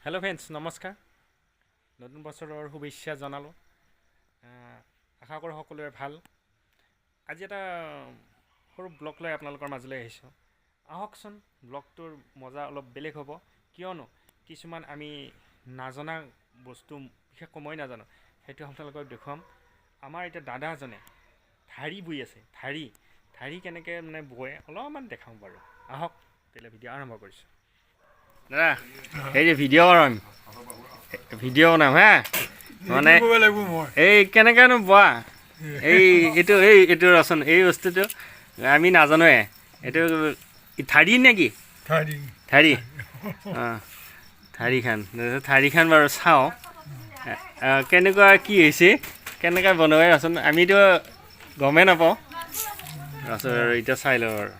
Hello' friends, নমস্কাৰ। নতুন বছৰৰ শুভেচ্ছা জনালোঁ। আশা কৰোঁ সকলোৰে ভাল। আজি এটা সৰু ব্লগ লৈ আপোনালোকৰ মাজলৈ আহিছোঁ। আহকচোন, ব্লগটোৰ মজা অলপ বেলেগ হ'ব। কিয়নো কিছুমান আমি নাজনা বস্তু, বিশেষকৈ মই নাজানো, সেইটো আপোনালোকক দেখুৱাম। আমাৰ এতিয়া দাদা এজনে ঢাৰি বৈ আছে। ঢাৰি কেনেকৈ মানে বয় অলপমান দেখাওঁ বাৰু। আহক, তেতিয়াহ'লে ভিডিঅ' আৰম্ভ কৰিছোঁ। দাদা, এই যে ভিডিঅ' বনাম হা, মানে এই কেনেকৈনো বোৱা এইটো ৰচোন, এই বস্তুটো আমি নাজানোৱে। এইটো ঢাৰি নেকি? ঢাৰি। অঁ, ঢাৰিখন বাৰু চাওঁ কেনেকুৱা কি হৈছে, কেনেকৈ বনাই ৰচোন। আমিতো গমেই নাপাওঁ। ৰচোন এতিয়া চাই লওঁ আৰু।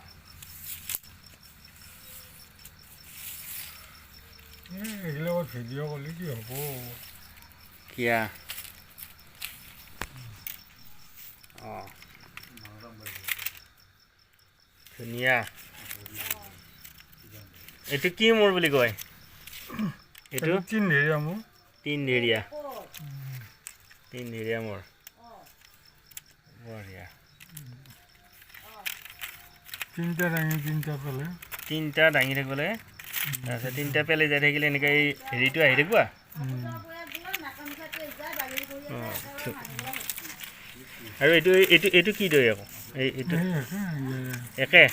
এইগিলাকত ভিডিঅ' কৰিলে কি হ'ব? কিয়া অঁ, ধুনীয়া। এইটো কি মূৰ বুলি কয়? এইটো তিনঢেৰীয়া মোৰ। তিনঢেৰীয়া মূৰ। বঢ়িয়া। তিনিটা দাঙি তিনিটা পেলে। তিনিটা দাঙি থাকিব লাগে, তাৰপিছত তিনিটা পেলাই যাই থাকিলে এনেকৈ এই হেৰিটো আহি থাকিব। আৰু এইটো কি দৈ আকৌ? এইটো একে।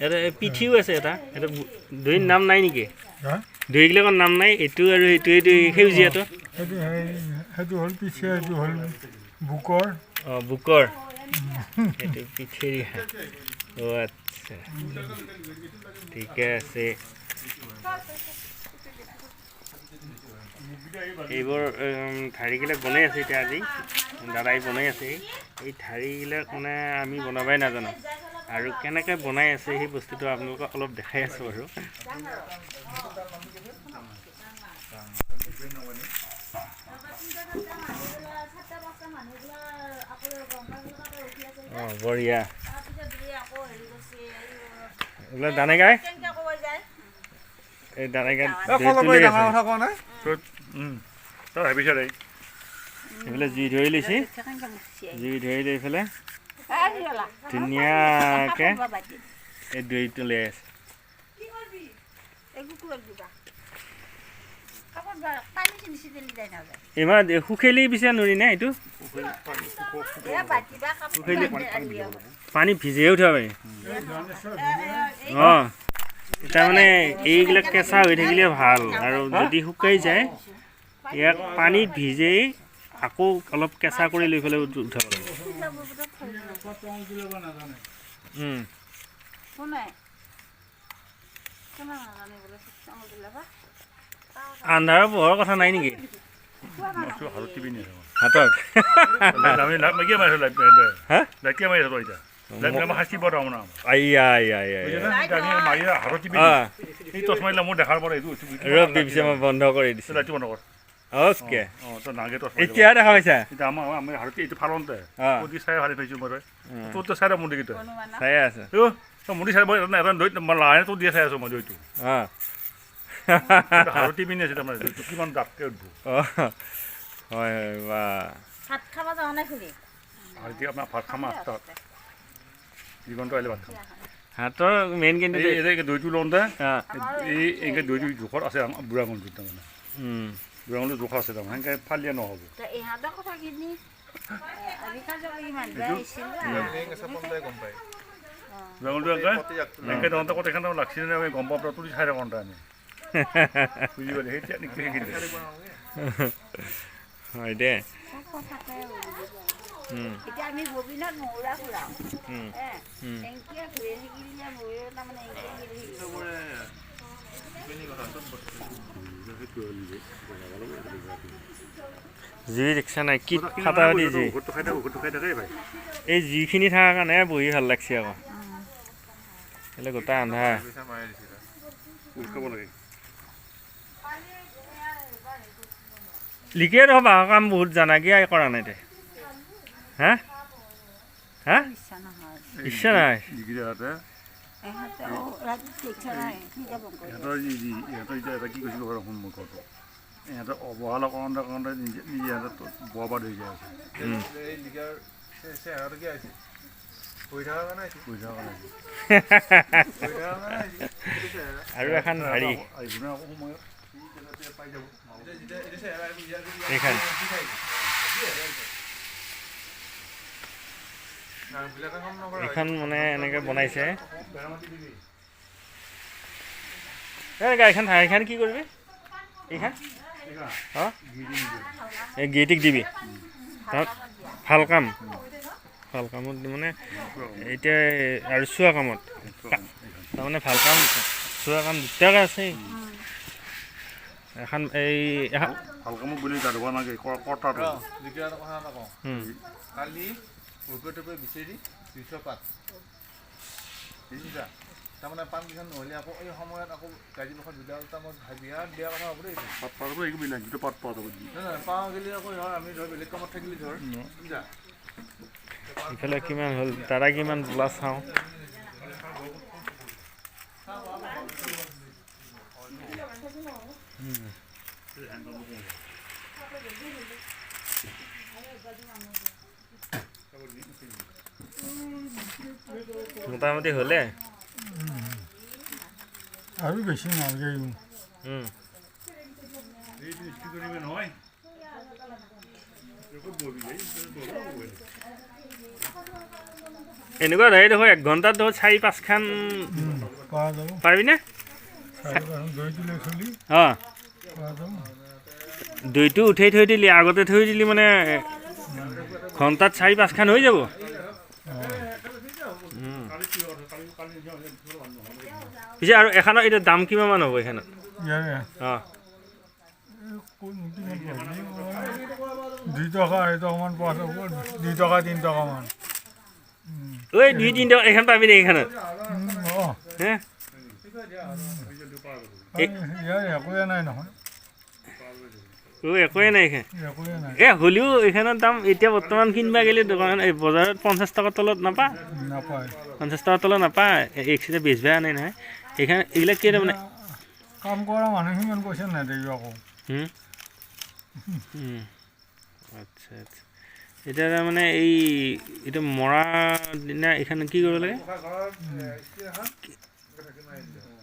এটা পিঠিও আছে এটা, এটা দৈৰ নাম নাই নেকি? দৈগিলাকৰ নাম নাই? এইটো আৰু এইটো সেউজীয়াটো সেইটো হ'ল পিছে, সেইটো হ'ল বুকৰ। অঁ, বুকৰ। এইটো পিঠেৰিয়া। অঁ, আচ্ছা, ঠিকে আছে। এইবোৰ ঢাৰিবিলাক বনাই আছে এতিয়া। আজি দাদাই বনাই আছে। এই ঢাৰিবিলাক মানে আমি বনাবই নাজানো, আৰু কেনেকৈ বনাই আছে সেই বস্তুটো আপোনালোকক অলপ দেখাই আছোঁ আৰু। অঁ, বঢ়িয়া। এইবিলাক দানেগাই, এই দানেগাই এইফালে জুই ধৰি লৈছে। জুই ধৰি লৈ পেলাই ধুনীয়াকৈ এই দৈটো লৈ আছে। ইমান শুখেলি পিছে নৰি নে? এইটো পানী ভিজিয়ে উঠিব পাৰি। অঁ, তাৰমানে এইবিলাক কেঁচা হৈ থাকিলে ভাল, আৰু যদি শুকাই যায় ইয়াক পানীত ভিজেই আকৌ অলপ কেঁচা কৰি লৈ পেলাই উঠাব লাগে। আন্ধাৰৰ পোহৰৰ কথা নাই নেকি হাতত? বন্ধ কৰি দিছোঁ। অ'কে, এতিয়া দেখা পাইছা? চাই আছে। হয় হয়, বা ভাত খাব যাওঁ নাই খুৰী? ভাত খাম 8টাত। দিগন্ত আহিলে ভাত খাম। হাতৰ মেইন কিন্তু দৈটো লওঁতে এই দৈটো জোখত আছে বুঢ়া গণটোত। তাৰমানে বুঢ়া গণটোৰ জোখ আছে, তাৰমানে সেনেকৈ ফালিয়ে নহ'ব। ইহঁতৰ কথা কিনি বুঢ়া গণটো এনেকৈ তহঁতে ক'ত এখান লাগছি নে আমি গম পাওঁ, তুলি চাই থাকোঁ আমি বুজি পালি? সেই টেকনিকটো শিকিলে। হয় দে। এতিয়া আমি ববিনত মহুৰা ঘূৰাওঁ, এংকিয়ে ঘূৰি থাকিলে মহুৰা তাৰমানে জুই দেখিছা নাই? কি ফাটাফাটি জুই। এই জুইখিনি থকাৰ কাৰণে বহি ভাল লাগছে আকৌ। এইফালে গোটেই আন্ধাৰ। লিখিয়ে ৰ'ব, বাঁহৰ কাম বহুত জানা, কিয় কৰা নাই তই? হা হা, ইচ্ছা নাই? এহঁতেও ৰাতি ঠিক নাই ঠিক হ'ব ইহঁতৰ ইহঁতৰ এতিয়া এটা কি কৈছিলোঁ বাৰু শুন মোৰ ঘৰটো ইহঁতৰ অৱহেলা কৰোঁতে নিজে ইহঁতৰ বৰবাদ হৈ যায় আছে আৰু এখন হাৰি পাই যাব এইখন এইখন মানে এনেকৈ বনাইছে এইখন কি কৰিবি এইখন অঁ এই গেইটিক দিবি তাত ভাল কামত মানে এতিয়া আৰু চোৱা কামত তাৰমানে ভাল কাম চোৱা কাম দুটাকে আছে এখন এই ভাল কামত বুলি গা ধুব নালাগে কৰ্তাটো দ্বিতীয় এটা কথা এটা কওঁ কালি উৰ্গটোপে বিচাৰি 200 পাত বুজিছা তাৰমানে পাণকেইখন নহ'লে আকৌ এই সময়ত আকৌ গাড়ীখন বিদালতা মই বিৰাট বেয়া কথা হ'ব দেই পাত পাতটো একো নাই যিটো পাত পোৱা যাব নহয় পাওঁ গেলি আকৌ ধৰ আমি ধৰ বেলেগ কামত থাকিলে ধৰ বুজিছা ইফালে কিমান হ'ল দাদা কিমান বোলা চাওঁ মোটামুটি হ'লে আৰু বেছি নালাগে নহয় এনেকুৱা ধৰি দেখোন 1 ঘণ্টাত ধৰ 4-5খান পোৱা যাব পাৰিবিনে দৈ দিলে চলি অঁ পোৱা যাব দৈটো উঠাই থৈ দিলি আগতে থৈ দিলি মানে ঘণ্টাত 4-5খান হৈ যাব পিছে আৰু এখনৰ এতিয়া দাম কিমানমান হ'ব এইখনত ইয়াৰে অঁ 2 টকা 2 টকামান পোৱা যাব 2 টকা 3 টকামান ঐ 2-3 টকা এইখন পাবি নেকি এইখনত অঁ হে ইয়াৰ একোৱে নাই নহয় একোৱে নাই এইখন একোৱে নাই হ'লেও এইখনৰ দাম এতিয়া বৰ্তমান কিনিবা গ'লে দোকান এই বজাৰত 50 টকাৰ তলত নাপা নাপায় 50 টকাৰ তলত নাপা একচিটে বেচবা আনে নহয় এইখন এইবিলাক কি তাৰমানে কাম কৰা মানুহ সিমান পইচা নেদেগি আকৌ আচ্ছা আচ্ছা এতিয়া তাৰমানে এই এইটো মৰা দিনা এইখন কি কৰিব লাগে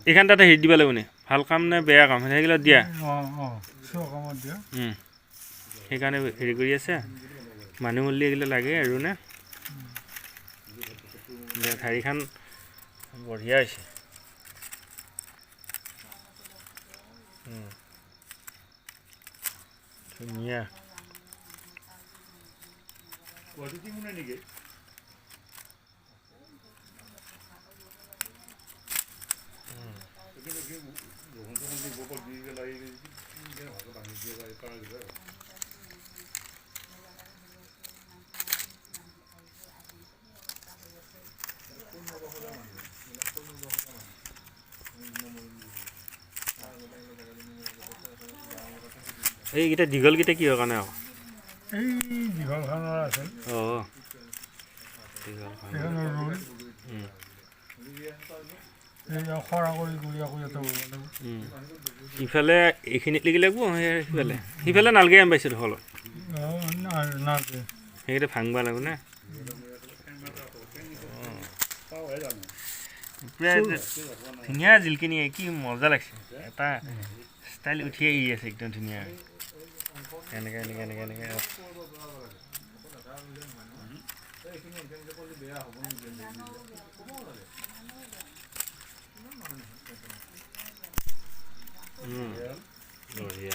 এইখন তাতে হেৰি দিব লাগিব নে ভাল কাম নে বেয়া কাম সেইগিলা দিয়া কামত দিয়া সেইকাৰণে হেৰি কৰি আছে মানুহ মূল্য এইগিলা লাগে আৰু নে ঠাৰিখন বঢ়িয়া হৈছে ধুনীয়া নেকি এইকেইটা দীঘলকেইটা কিহৰ কাৰণে আৰু এই দীঘলখনৰ আছিল অঁ সেইখনৰ ৰোল খৰা কৰি গুড়িয়া কৰি এটা ইফালে এইখিনিত লাগি লাগিব সিফালে সিফালে নালাগে আমি পাইছোঁ হলত নালাগে সেইকেইটা ভাঙবা লাগিব নে পুৰা ধুনীয়া জিলকিনি কি মজা লাগিছে এটা ষ্টাইল উঠি আহি আছে একদম ধুনীয়া এনেকৈ এনেকৈ এনেকৈ এনেকৈ বঢ়িয়া